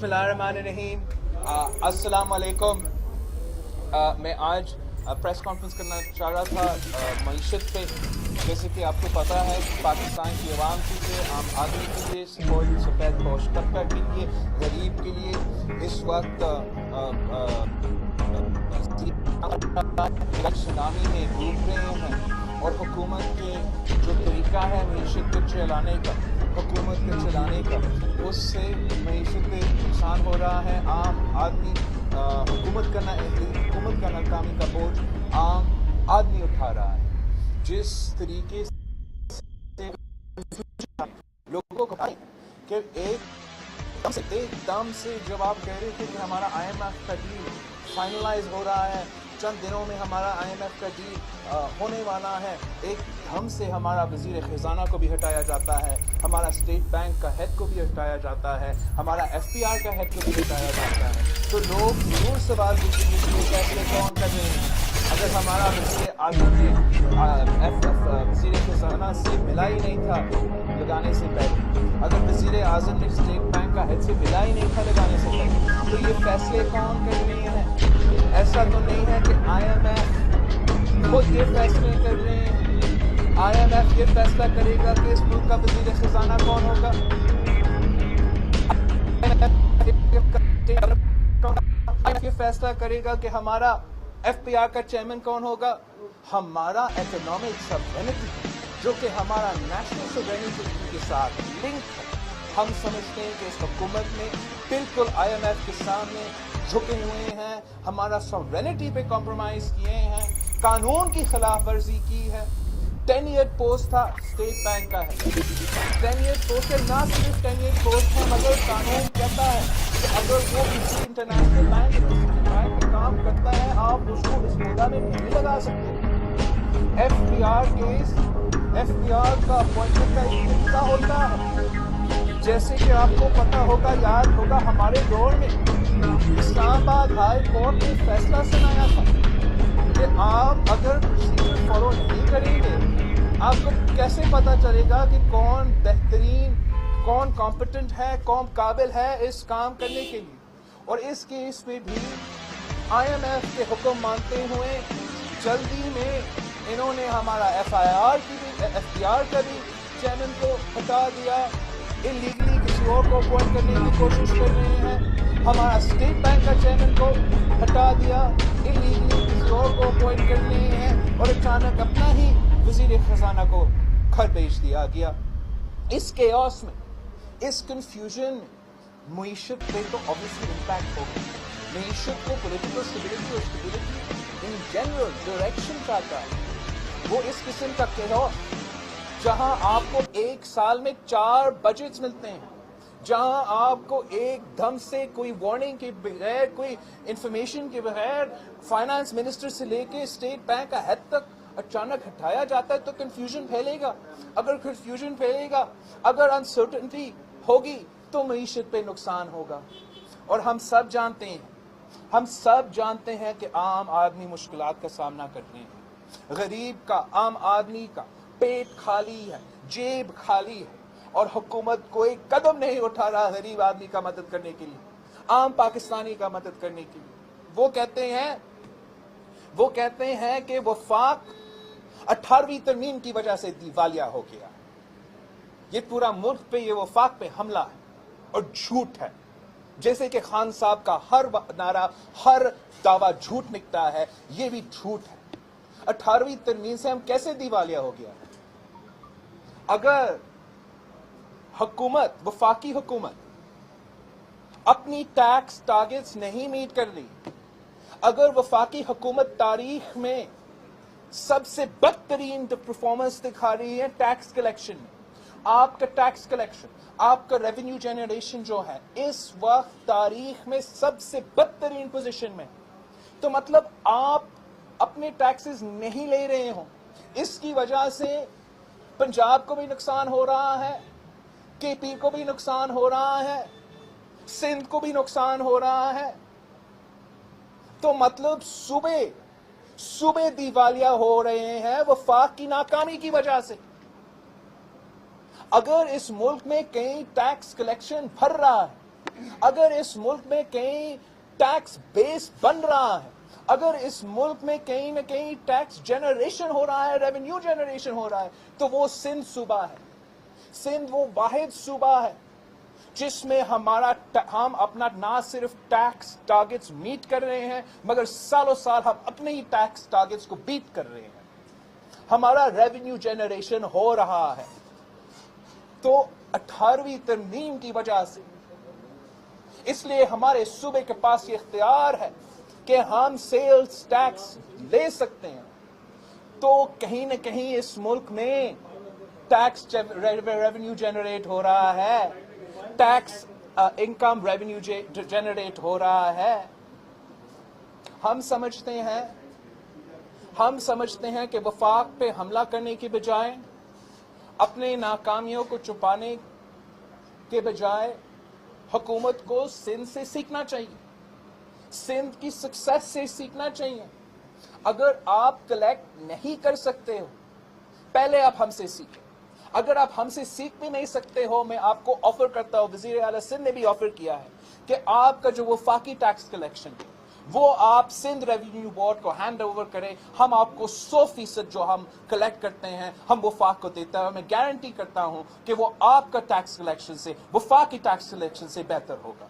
बिस्मिल्लाहिर्रहमानिर्रहीम। अस्सलाम वालेकुम। मैं आज प्रेस कॉन्फ्रेंस करना चाह रहा था मईशत पे। जैसे कि आपको पता है कि पाकिस्तान की आवाम के लिए, आम आदमी के लिए, सफ़ेद पोश तबका के लिए, गरीब के लिए इस वक्त सुनामी में डूब रहे हैं और हुकूमत के जो तरीका है मईशत को चलाने का, हुकूमत को चलाने का, उससे मईशत पे नुकसान हो रहा है। आम आदमी हुकूमत का नाकामी का बोझ आम आदमी उठा रहा है। जिस तरीके से लोगों को कि एकदम से जब आप कह रहे थे कि हमारा IMF का डील फाइनलाइज हो रहा है, चंद दिनों में हमारा IMF का डील होने वाला है, एक हम से हमारा वज़ीर ख़ज़ाना को भी हटाया जाता है, हमारा स्टेट बैंक का हेड को भी हटाया जाता है, हमारा FPR का हेड को भी हटाया जाता है। तो लोग जरूर सवाल पूछेंगे कि ये फैसले कौन कर रहे हैं। अगर हमारा वज़ीर आज़म ने वज़ीर ख़ज़ाना से मिला ही नहीं था लगाने से पहले, अगर वज़ीर आज़म ने स्टेट बैंक का हेड से मिला ही नहीं था लगाने से पहले, तो ये फैसले कौन कर रहे हैं? ऐसा तो नहीं है कि IMF खुद ये फैसले कर रहे हैं। IMF ये फैसला करेगा कि इस मुल्क का वज़ीर ख़ज़ाना कौन होगा। IMF ये फैसला करेगा कि हमारा FPR का चेयरमैन कौन होगा। हमारा इकोनॉमिक सॉवरेनिटी जो कि हमारा नेशनल सॉवरेनिटी के साथ लिंक है, हम समझते हैं कि इस हुकूमत ने बिल्कुल IMF के सामने झुके हुए हैं, हमारा सॉवरेनिटी पे कॉम्प्रोमाइज किए हैं, कानून की खिलाफ वर्जी की है। 10 ईयर पोस्ट था, स्टेट बैंक का है। 10 ईयर पोस्ट है, ना सिर्फ 10 ईयर पोस्ट है, मगर कानून कहता है कि अगर वो किसी इंटरनेशनल बैंक में काम करता है, आप उसको इस मुद्दा में नहीं लगा सकते। FPR का अपॉइंटमेंट का एक तरीका होता है। जैसे कि आपको पता होगा, याद होगा, हमारे दौर में इस्लामाबाद हाई कोर्ट ने फैसला सुनाया था कि आप अगर प्रोसीजर फॉलो नहीं करेंगे, आपको कैसे पता चलेगा कि कौन बेहतरीन, कौन कॉम्पिटेंट है, कौन काबिल है इस काम करने के लिए। और इस केस में भी IMF के हुक्म मानते हुए जल्दी में इन्होंने हमारा FPR का भी चेयरमैन को हटा दिया, इलीगली किसी और को अपॉइंट करने की कोशिश कर रहे हैं। हमारा स्टेट बैंक का चेयरमैन को हटा दिया, इलीगली किसी और को अपॉइंट कर रहे हैं, और अचानक अपना ही वज़ीर ख़ज़ाना को घर भेज दिया गया। इस केओस में, इस कंफ्यूजन में मईशत पे तो ऑब्वियसली इम्पैक्ट होगा। मईशत को पॉलिटिकल स्टेबिलिटी और स्टेबिलिटी इन जनरल डायरेक्शन चाहता है। वो इस किस्म का केओस जहां आपको एक साल में 4 बजट्स मिलते हैं, जहां आपको एकदम से कोई वार्निंग के बगैर, कोई इंफॉर्मेशन के बगैर फाइनेंस मिनिस्टर से लेके स्टेट बैंक का हेड तक अचानक हटाया जाता है, तो कंफ्यूजन फैलेगा। अगर कंफ्यूजन फैलेगा, अगर अनसर्टेनिटी होगी, तो मईशत पे नुकसान होगा। और हम सब जानते हैं कि आम आदमी मुश्किलात का सामना कर रहे हैं। गरीब का, आम आदमी का पेट खाली है, जेब खाली है, और हुकूमत कोई कदम नहीं उठा रहा गरीब आदमी का मदद करने के लिए, आम पाकिस्तानी का मदद करने के लिए। वो कहते हैं कि वफाक 18वीं तरमीम की वजह से दिवालिया हो गया। ये पूरा मुल्क पे, ये वफाक पे हमला है और झूठ है। जैसे कि खान साहब का हर नारा, हर दावा झूठ निकला है, ये भी झूठ है। 18वीं तरमीम से हम कैसे दिवालिया हो गया? अगर हुकूमत, वफाकी हुकूमत अपनी टैक्स टारगेट्स नहीं मीट कर रही, अगर वफाकी हुकूमत तारीख में सबसे बदतरीन परफॉर्मेंस दिखा रही है टैक्स कलेक्शन में, आपका टैक्स कलेक्शन, आपका रेवेन्यू जनरेशन जो है इस वक्त तारीख में सबसे बदतरीन पोजीशन में, तो मतलब आप अपने टैक्सेस नहीं ले रहे हो। इसकी वजह से पंजाब को भी नुकसान हो रहा है, KP को भी नुकसान हो रहा है, सिंध को भी नुकसान हो रहा है। तो मतलब सुबह दिवालिया हो रहे हैं वफाक की नाकामी की वजह से। अगर इस मुल्क में कहीं टैक्स कलेक्शन भर रहा है, اگر اس ملک میں کہیں ٹیکس بیس بن رہا ہے، اگر اس ملک میں کہیں نہ کہیں ٹیکس جنریشن ہو رہا ہے، ریونیو جنریشن ہو رہا ہے، تو وہ سندھ صوبہ ہے۔ سندھ وہ واحد صوبہ ہے جس میں ہم اپنا نہ صرف ٹیکس ٹارگٹس میٹ کر رہے ہیں، مگر سالوں سال ہم اپنے ہی ٹیکس ٹارگٹس کو بیٹ کر رہے ہیں۔ ہمارا ریونیو جنریشن ہو رہا ہے۔ تو 18ویں ترمیم کی وجہ سے اس لیے ہمارے صوبے کے پاس یہ اختیار ہے کہ ہم سیلز ٹیکس لے سکتے ہیں۔ تو کہیں نہ کہیں اس ملک میں ٹیکس ریونیو جنریٹ ہو رہا ہے، ٹیکس انکم ریونیو جنریٹ ہو رہا ہے۔ ہم سمجھتے ہیں کہ وفاق پہ حملہ کرنے کے بجائے، اپنے ناکامیوں کو چھپانے کے بجائے حکومت کو سندھ سے سیکھنا چاہیے، سندھ کی سکسیس سے سیکھنا چاہیے۔ اگر آپ کلیکٹ نہیں کر سکتے ہو، پہلے آپ ہم سے سیکھیں۔ اگر آپ ہم سے سیکھ بھی نہیں سکتے ہو، میں آپ کو آفر کرتا ہوں، وزیر اعلیٰ سندھ نے بھی آفر کیا ہے کہ آپ کا جو وفاقی ٹیکس کلیکشن وہ آپ سندھ ریونیو بورڈ کو ہینڈ اوور کریں۔ ہم آپ کو 100% جو ہم کلیکٹ کرتے ہیں ہم وفاق کو دیتا ہے۔ میں گارنٹی کرتا ہوں کہ وہ آپ کا ٹیکس کلیکشن سے، وفاقی ٹیکس کلیکشن سے بہتر ہوگا۔